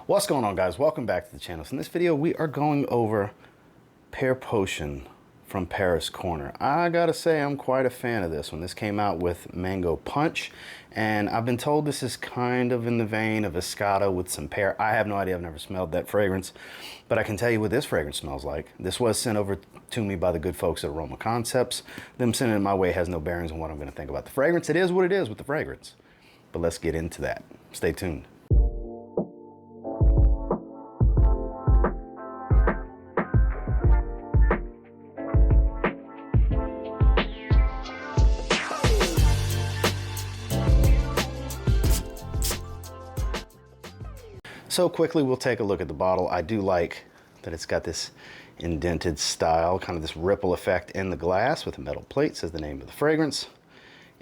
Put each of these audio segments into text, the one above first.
What's going on, guys? Welcome back to the channel. So in this video we are going over Pear Potion from Pear's Corner. I gotta say I'm quite a fan of this one. This came out with Mango Punch, and I've been told this is kind of in the vein of Escada with some pear. I have no idea, I've never smelled that fragrance, but I can tell you what this fragrance smells like. This was sent over to me by the good folks at Aroma Concepts. Them sending it my way has no bearings on what I'm gonna think about the fragrance. It is what it is with the fragrance, but let's get into that. Stay tuned. So quickly, we'll take a look at the bottle. I do like that it's got this indented style, kind of this ripple effect in the glass with a metal plate, says the name of the fragrance.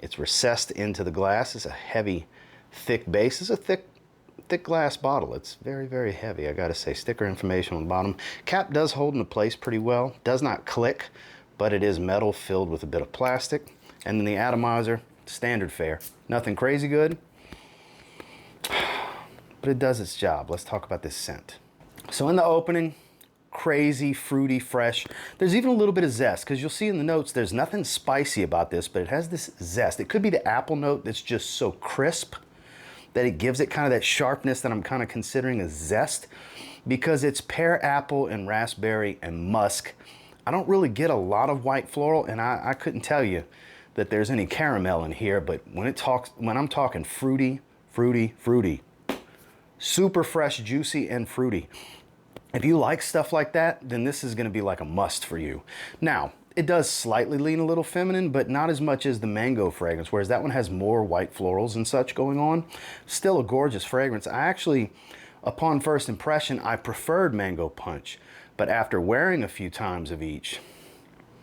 It's recessed into the glass. It's a heavy, thick base. It's a thick glass bottle. It's very, very heavy, I gotta say. Sticker information on the bottom. Cap does hold into place pretty well. Does not click, but it is metal filled with a bit of plastic. And then the atomizer, standard fare. Nothing crazy good, but it does its job. Let's talk about this scent. So in the opening, crazy, fruity, fresh. There's even a little bit of zest, because you'll see in the notes there's nothing spicy about this, but it has this zest. It could be the apple note that's just so crisp that it gives it kind of that sharpness that I'm kind of considering a zest, because it's pear, apple, and raspberry and musk. I don't really get a lot of white floral, and I couldn't tell you that there's any caramel in here, but when I'm talking fruity, super fresh, juicy, and fruity. If you like stuff like that, then this is gonna be like a must for you. Now, it does slightly lean a little feminine, but not as much as the mango fragrance, whereas that one has more white florals and such going on. Still a gorgeous fragrance. I actually, upon first impression, I preferred Mango Punch, but after wearing a few times of each,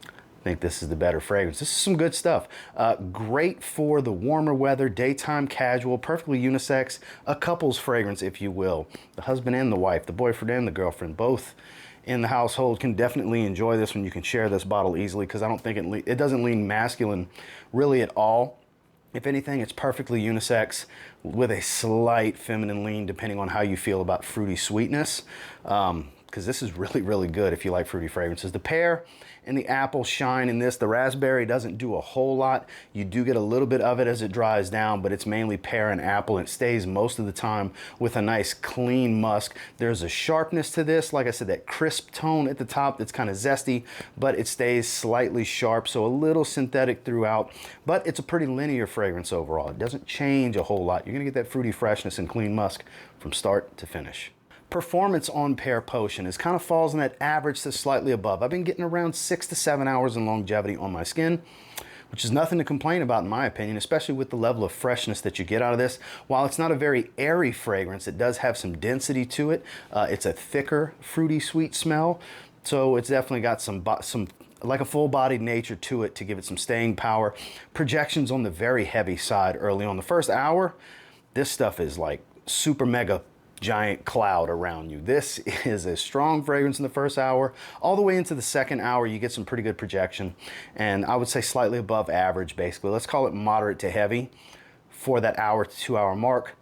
I think this is the better fragrance. This is some good stuff. Great for the warmer weather, daytime casual, perfectly unisex, a couple's fragrance, if you will. The husband and the wife, the boyfriend and the girlfriend, both in the household can definitely enjoy this one. You can share this bottle easily, because I don't think it doesn't lean masculine really at all. If anything, it's perfectly unisex with a slight feminine lean, depending on how you feel about fruity sweetness. Because this is really, really good if you like fruity fragrances. The pear and the apple shine in this. The raspberry doesn't do a whole lot. You do get a little bit of it as it dries down, but it's mainly pear and apple. And it stays most of the time with a nice clean musk. There's a sharpness to this. Like I said, that crisp tone at the top that's kind of zesty, but it stays slightly sharp, so a little synthetic throughout. But it's a pretty linear fragrance overall. It doesn't change a whole lot. You're gonna get that fruity freshness and clean musk from start to finish. Performance on Pear Potion is kind of falls in that average to slightly above. I've been getting around 6 to 7 hours in longevity on my skin, which is nothing to complain about in my opinion, especially with the level of freshness that you get out of this. While it's not a very airy fragrance, it does have some density to it. It's a thicker, fruity, sweet smell. So it's definitely got some like a full-bodied nature to it to give it some staying power. Projections on the very heavy side early on. The first hour, this stuff is like super mega giant cloud around you. This is a strong fragrance in the first hour. All the way into the second hour, you get some pretty good projection, and I would say slightly above average, basically. Let's call it moderate to heavy for that hour to 2 hour mark.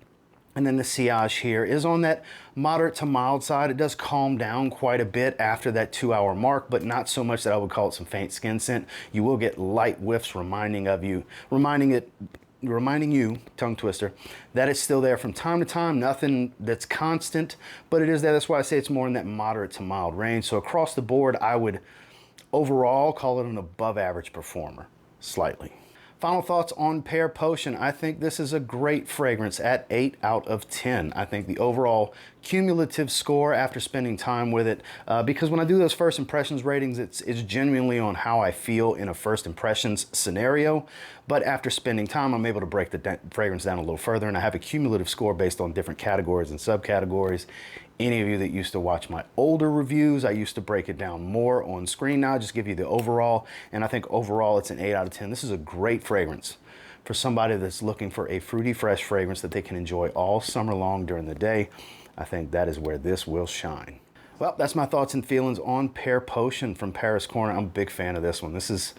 And then the sillage here is on that moderate to mild side. It does calm down quite a bit after that 2 hour mark, but not so much that I would call it some faint skin scent. You will get light whiffs reminding you, tongue twister, that it's still there from time to time. Nothing that's constant, but it is there. That's why I say it's more in that moderate to mild range. So across the board, I would overall call it an above average performer, slightly. Final thoughts on Pear Potion. I think this is a great fragrance at 8 out of 10. I think the overall cumulative score after spending time with it, because when I do those first impressions ratings, it's genuinely on how I feel in a first impressions scenario. But after spending time, I'm able to break the fragrance down a little further, and I have a cumulative score based on different categories and subcategories. Any of you that used to watch my older reviews, I used to break it down more on screen. Now I just give you the overall, and I think overall it's an 8 out of 10. This is a great fragrance for somebody that's looking for a fruity, fresh fragrance that they can enjoy all summer long during the day. I think that is where this will shine. Well, that's my thoughts and feelings on Pear Potion from Pear's Corner. I'm a big fan of this one. This is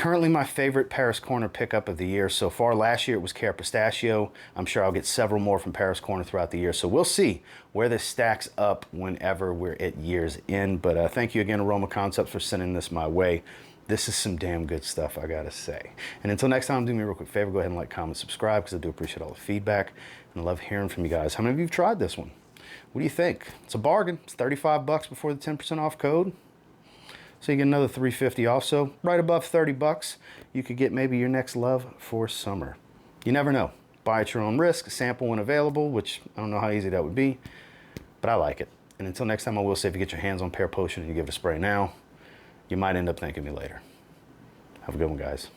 currently my favorite Paris Corner pickup of the year so far. Last year it was Pear Pistachio. I'm sure I'll get several more from Paris Corner throughout the year. So we'll see where this stacks up whenever we're at year's end. But thank you again, Aroma Concepts, for sending this my way. This is some damn good stuff, I gotta say. And until next time, do me a real quick favor. Go ahead and like, comment, subscribe, because I do appreciate all the feedback. And I love hearing from you guys. How many of you have tried this one? What do you think? It's a bargain. It's 35 bucks before the 10% off code. So you get another $3.50 off. So right above 30 bucks, you could get maybe your next love for summer. You never know. Buy at your own risk, sample when available, which I don't know how easy that would be, but I like it. And until next time, I will say, if you get your hands on Pear Potion and you give it a spray now, you might end up thanking me later. Have a good one, guys.